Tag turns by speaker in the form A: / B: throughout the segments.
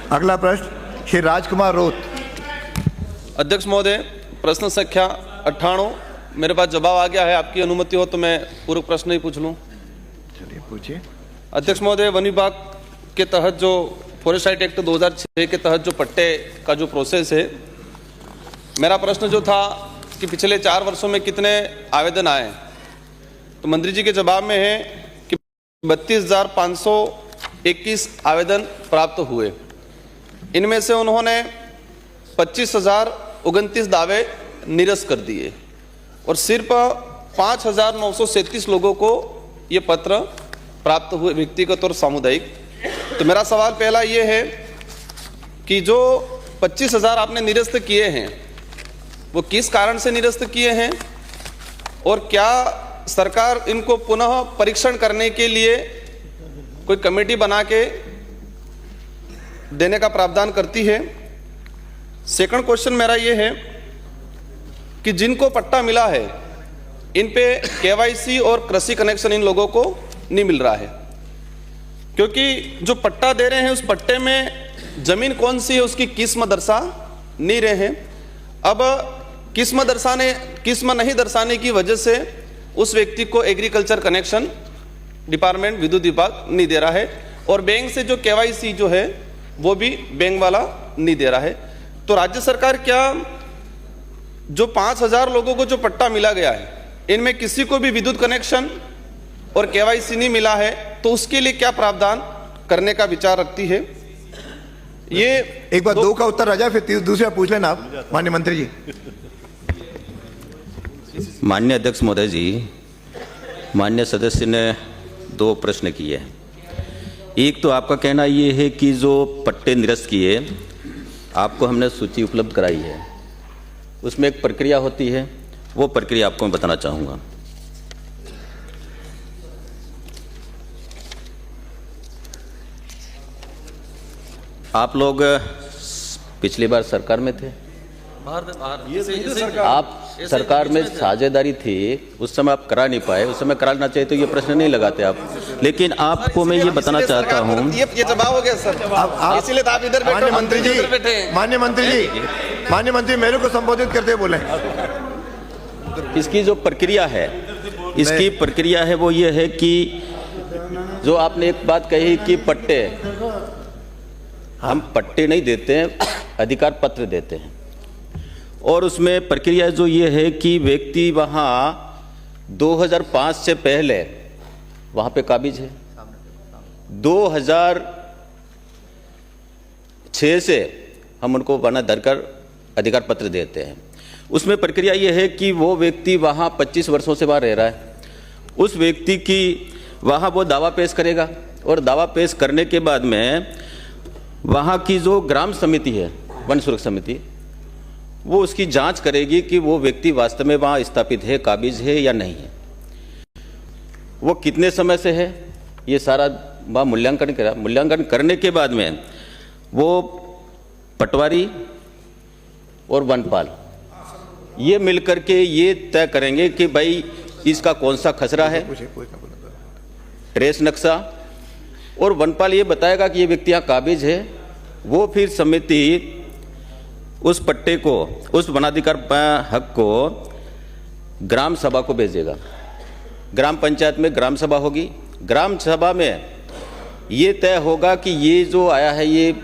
A: अगला प्रश्न श्री राजकुमार रोत।
B: अध्यक्ष महोदय, प्रश्न संख्या 98 मेरे पास जवाब आ गया है। आपकी अनुमति हो तो मैं पूर्व प्रश्न ही पूछ लूं।
A: चलिए पूछिए।
B: अध्यक्ष महोदय, वन विभाग के तहत जो फॉरेस्ट राइट एक्ट 2006 के तहत जो पट्टे का जो प्रोसेस है, मेरा प्रश्न जो था कि पिछले 4 वर्षों में कितने आवेदन आए, तो मंत्री जी के जवाब में है कि 32,521 आवेदन प्राप्त हुए। इनमें से उन्होंने 25,029 दावे निरस्त कर दिए और सिर्फ 5,937 लोगों को ये पत्र प्राप्त हुए, व्यक्तिगत और सामुदायिक। तो मेरा सवाल पहला ये है कि जो 25,000 आपने निरस्त किए हैं वो किस कारण से निरस्त किए हैं, और क्या सरकार इनको पुनः परीक्षण करने के लिए कोई कमेटी बना के देने का प्रावधान करती है। सेकंड क्वेश्चन मेरा ये है कि जिनको पट्टा मिला है इन पे केवाईसी और कृषि कनेक्शन इन लोगों को नहीं मिल रहा है, क्योंकि जो पट्टा दे रहे हैं उस पट्टे में जमीन कौन सी है उसकी किस्म दर्शा नहीं रहे हैं। अब किस्म नहीं दर्शाने की वजह से उस व्यक्ति को एग्रीकल्चर कनेक्शन डिपार्टमेंट विद्युत विभाग नहीं दे रहा है, और बैंक से जो केवाईसी जो है वो भी बैंक वाला नहीं दे रहा है। तो राज्य सरकार क्या जो 5,000 लोगों को जो पट्टा मिला गया है इनमें किसी को भी विद्युत कनेक्शन और केवाईसी नहीं मिला है, तो उसके लिए क्या प्रावधान करने का विचार रखती है? ये
A: एक बार दो का उत्तर आ जाए, फिर दूसरा पूछ लेना आप माननीय मंत्री जी।
C: माननीय अध्यक्ष महोदय जी, माननीय सदस्य ने 2 प्रश्न किए। एक तो आपका कहना ये है कि जो पट्टे निरस्त किए आपको हमने सूची उपलब्ध कराई है, उसमें एक प्रक्रिया होती है, वो प्रक्रिया आपको मैं बताना चाहूँगा। आप लोग पिछली बार सरकार में थे, आप सरकार में साझेदारी थी, उस समय आप करा नहीं पाए, उस समय कराना चाहिए तो ये प्रश्न नहीं लगाते आप। लेकिन आपको मैं ये बताना चाहता हूँ,
B: ये जवाब हो गया सर, इसीलिए तो आप इधर बैठे।
A: मंत्री जी, माननीय मंत्री मेरे को संबोधित करते बोले।
C: इसकी जो प्रक्रिया है, इसकी प्रक्रिया है वो ये है कि जो आपने एक बात कही कि पट्टे, हम पट्टे नहीं देते हैं, अधिकार पत्र देते हैं, और उसमें प्रक्रिया जो ये है कि व्यक्ति वहाँ 2005 से पहले वहाँ पे काबिज है, 2006 से हम उनको बना धरकर अधिकार पत्र देते हैं। उसमें प्रक्रिया ये है कि वो व्यक्ति वहाँ 25 वर्षों से वहाँ रह रहा है, उस व्यक्ति की वहाँ वो दावा पेश करेगा, और दावा पेश करने के बाद में वहाँ की जो ग्राम समिति है, वन सुरक्षा समिति, वो उसकी जांच करेगी कि वो व्यक्ति वास्तव में वहाँ स्थापित है, काबिज है या नहीं है, वो कितने समय से है, ये सारा वहाँ मूल्यांकन करा। मूल्यांकन करने के बाद में वो पटवारी और वनपाल ये मिलकर के ये तय करेंगे कि भाई इसका कौन सा खसरा है, ट्रेस नक्शा, और वनपाल ये बताएगा कि ये व्यक्ति यहाँ काबिज है। वो फिर समिति उस पट्टे को, उस वनाधिकार हक को ग्राम सभा को भेजेगा। ग्राम पंचायत में ग्राम सभा होगी, ग्राम सभा में ये तय होगा कि ये जो आया है ये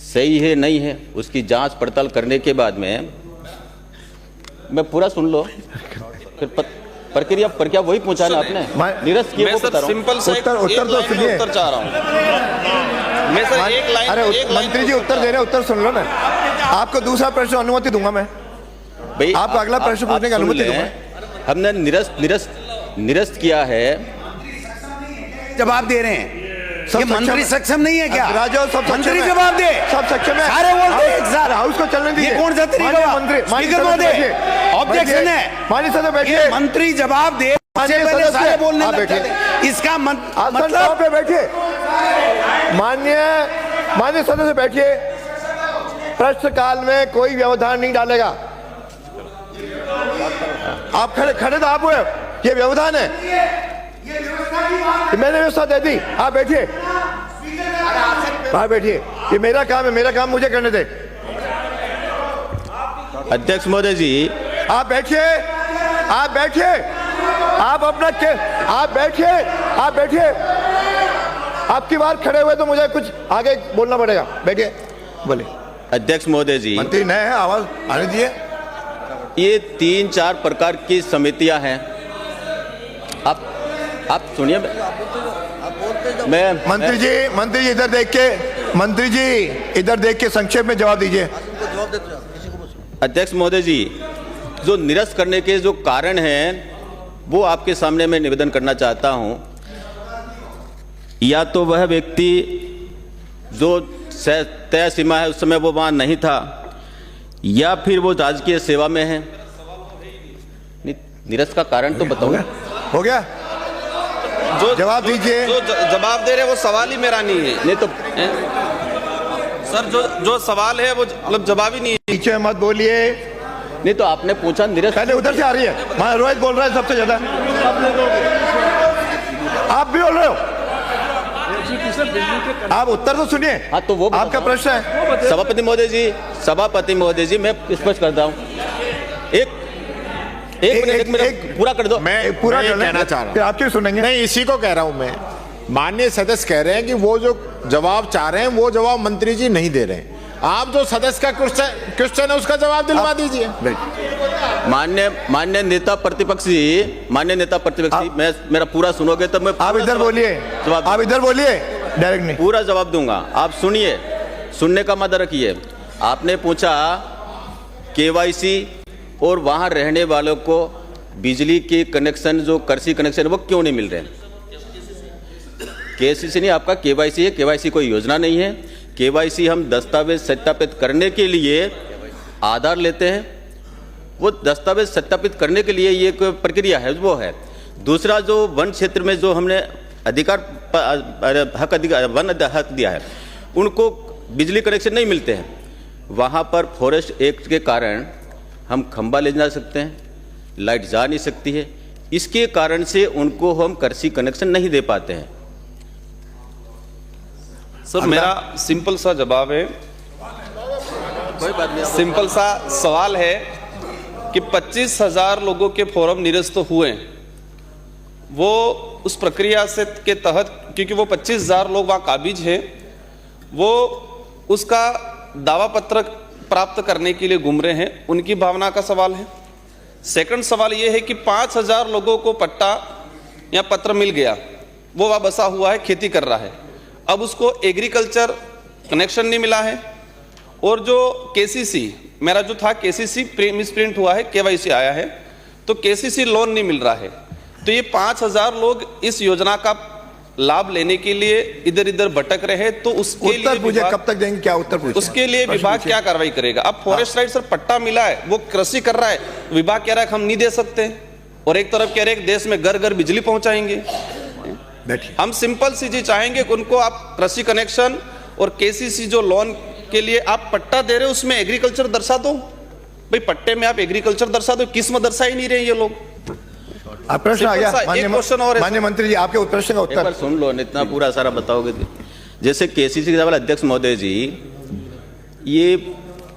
C: सही है नहीं है, उसकी जांच पड़ताल करने के बाद में, मैं पूरा सुन लो, फिर प्रक्रिया वही पहुंचाना आपने निरस्त किए वो बता रहा हूं।
B: सिंपल सा उत्तर तो सुनिए, उत्तर चाह रहा हूं मैं सर, एक लाइन।
A: अरे मंत्री जी उत्तर दे रहे, उत्तर सुन लो ना। आपको दूसरा प्रश्न अनुमति दूंगा मैं
C: भाई,
A: आपको अगला प्रश्न पूछने की अनुमति दूंगा।
C: हमने निरस्त किया है,
D: जवाब दे रहे हैं। ये मंत्री सक्षम नहीं है क्या?
A: राजा सब
D: मंत्री जवाब दे,
A: सब सक्षम है,
D: सारे बोलते हैं एक साथ।
A: हाउस को चलने दीजिए।
D: ये कौन सा तरीका है? स्पीकर महोदय, ऑब्जेक्शन है।
A: माननीय सदस्य बैठिए।
D: मंत्री जवाब दे, पहले सारे बोलने लगते हैं। इसका मतलब
A: पे बैठिए। माननीय सदस्य बैठिए। प्रश्नकाल में कोई व्यवधान नहीं डालेगा। आप खड़े तो आप हुए, ये व्यवधान है, मैंने व्यवस्था दे दी। आप बैठिए, आप बैठिए। ये मेरा काम है, मेरा काम मुझे करने दे।
C: अध्यक्ष महोदय जी,
A: आप बैठिए, आप बैठिए, आप अपना आप बैठिए, आप बैठिए। आपकी बार खड़े हुए तो मुझे कुछ आगे बोलना पड़ेगा। बैठिए, बोले।
C: अध्यक्ष महोदय जी,
A: मंत्री नए हैं, आवाज आने दीजिए।
C: ये 3-4 प्रकार की समितियां हैं। आप सुनिए, मैं
A: मंत्री जी इधर देख के, मंत्री जी इधर देख के संक्षेप में जवाब दीजिए।
C: अध्यक्ष महोदय जी, जो निरस्त करने के जो कारण हैं वो आपके सामने मैं निवेदन करना चाहता हूं। या तो वह व्यक्ति जो तय सीमा है उस समय वो वहां नहीं था, या फिर वो राजकीय सेवा में है। निरस्त का कारण तो बताओ।
A: हो गया,
B: जो
A: जवाब दीजिए।
B: जो जवाब दे रहे हैं वो सवाल ही मेरा नहीं है।
C: नहीं तो
B: सर, जो सवाल है वो मतलब जवाब ही नहीं है।
A: पीछे मत बोलिए।
C: नहीं तो आपने पूछा निरस्त,
A: पहले उधर से आ रही है। रोहित बोल रहा है सबसे ज्यादा, आप भी बोल रहे हो। आप उत्तर तो सुनिए।
C: हाँ तो वो
A: आपका प्रश्न है।
C: सभापति महोदय जी, मैं स्पष्ट करता हूँ। एक मिनट पूरा कर दो।
E: मैं
A: पूरा
E: ये कहना चाह रहा
A: फिर
E: हूँ।
A: आप क्यों सुनेंगे?
E: नहीं, इसी को कह रहा हूं मैं। माननीय सदस्य कह रहे हैं कि वो जो जवाब चाह रहे हैं वो जवाब मंत्री जी नहीं दे रहे हैं। आप जो सदस्य का क्वेश्चन है उसका जवाब दिलवा दीजिए।
C: मान्य नेता प्रतिपक्ष जी, मैं मेरा पूरा सुनोगे तो मैं
A: आप इधर बोलिए, आप इधर बोलिए, डायरेक्ट नहीं।
C: पूरा जवाब दूंगा। आप सुनिए, सुनने का मत रखिए। आपने पूछा केवाईसी और वहां रहने वालों को बिजली के कनेक्शन, जो कृषि कनेक्शन, वो क्यों नहीं मिल रहे? केसीसी नहीं, आपका केवाईसी है। केवाईसी कोई योजना नहीं है। केवाईसी हम दस्तावेज सत्यापित करने के लिए आधार लेते हैं। वो दस्तावेज सत्यापित करने के लिए ये एक प्रक्रिया है, वो है। दूसरा, जो वन क्षेत्र में जो हमने वन हक दिया है, उनको बिजली कनेक्शन नहीं मिलते हैं। वहाँ पर फॉरेस्ट एक्ट के कारण हम खंबा ले जा सकते हैं, लाइट जा नहीं सकती है। इसके कारण से उनको हम कृषि कनेक्शन नहीं दे पाते हैं।
B: सर, मेरा सिंपल सा जवाब है,
C: कोई बात नहीं।
B: सिंपल सा सवाल है कि 25,000 लोगों के फॉर्म निरस्त हुए। वो उस प्रक्रिया से के तहत, क्योंकि वो 25,000 लोग वहाँ काबिज हैं, वो उसका दावा पत्र प्राप्त करने के लिए घूम रहे हैं। उनकी भावना का सवाल है। सेकंड सवाल ये है कि 5,000 लोगों को पट्टा या पत्र मिल गया, वो वहाँ बसा हुआ है, खेती कर रहा है, अब उसको एग्रीकल्चर कनेक्शन नहीं मिला है। और जो केसीसी, मेरा जो था केसीसी मिसप्रिंट हुआ है, केवाईसी आया है, तो केसीसी लोन नहीं मिल रहा है। तो ये 5,000 लोग इस योजना का लाभ लेने के लिए इधर इधर भटक रहे हैं। तो उसके लिए
A: उत्तर पूछे, कब तक देंगे? क्या उत्तर पूछे?
B: उसके लिए विभाग क्या कार्रवाई करेगा? अब फॉरेस्ट राइट, सर, पट्टा मिला है, वो कृषि कर रहा है, विभाग कह रहा है हम नहीं दे सकते, और एक तरफ कह रहे हैं देश में घर घर बिजली पहुंचाएंगे। हम सिंपल सी चीज चाहेंगे कि उनको आप कृषि कनेक्शन और केसीसी जो लोन के लिए आप पट्टा दे रहे हो उसमें एग्रीकल्चर दर्शा दो। भाई, पट्टे में आप एग्रीकल्चर दर्शा दो, किस्म दर्शा ही नहीं रहे ये लोग।
A: आप प्रश्न आ गया। माननीय मंत्री जी, आपके प्रश्न का उत्तर
C: सुन लो, इतना पूरा सारा बताओगे। जैसे केसीसी के सवाल, अध्यक्ष महोदय जी, ये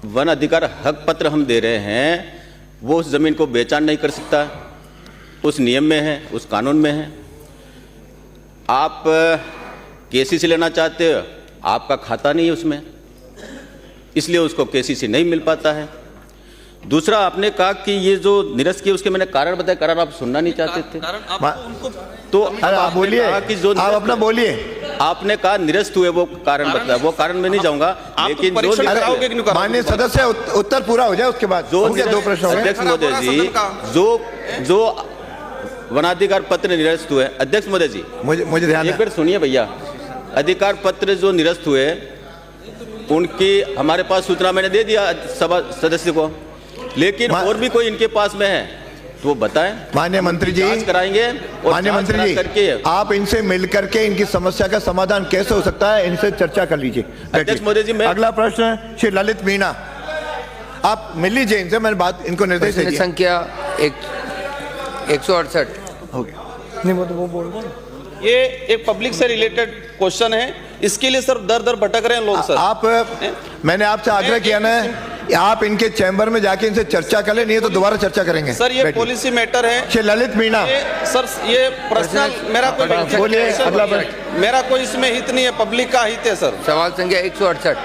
C: वन अधिकार हक पत्र हम दे रहे हैं, वो उस जमीन को बेचान नहीं कर सकता, उस नियम में है, उस कानून में है। आप केसीसी लेना चाहते हो, आपका खाता नहीं है उसमें, इसलिए उसको केसीसी नहीं मिल पाता है। दूसरा, आपने कहा कि ये जो निरस्त किए उसके मैंने कारण बताया, कारण आप सुनना नहीं चाहते थे। तो
A: आप बोलिए, आप अपना बोलिए।
C: आपने कहा निरस्त हुए, वो कारण बताया, वो कारण में नहीं जाऊंगा, लेकिन
A: माननीय सदस्य उत्तर पूरा हो जाए उसके बाद
C: जो
A: 2 प्रश्न हो गए।
C: अध्यक्ष महोदय जी, जो वनाधिकार पत्र निरस्त हुए, अध्यक्ष महोदय जी
A: मुझे ध्यान
C: एक बार सुनिए भैया, अधिकार पत्र जो निरस्त हुए उनकी हमारे पास सूचना मैंने दे दिया सभा सदस्य को, लेकिन और भी कोई इनके पास में है तो वो बताएं।
A: माननीय मंत्री जी,
C: जांच कराएंगे।
A: माननीय मंत्री जी, आप इनसे मिलकर के इनकी समस्या का समाधान कैसे हो सकता है, इनसे चर्चा कर लीजिए।
C: अध्यक्ष महोदय जी,
A: अगला प्रश्न श्री ललित मीणा, आप मिल लीजिए इनसे, मैंने बात इनको निर्देश दे दिया।
F: संख्या 168
A: हो गया। नहीं, वो बोल रहे हैं।
B: ये एक पब्लिक से रिलेटेड क्वेश्चन है इसके लिए सर दर दर भटक रहे हैं लोग सर।
A: आप मैंने आपसे आग्रह किया ना, आप इनके चैम्बर में जाके इनसे चर्चा कर ले, नहीं तो दोबारा चर्चा करेंगे।
B: सर ये
A: बैठिए।
B: पॉलिसी मैटर है।
A: श्री ललित मीणा,
B: सर ये पर्सनल मेरा कोई
A: बोलिए, अगला
B: मेरा कोई इसमें हित नहीं है, पब्लिक का हित है सर।
F: सवाल संख्या 168।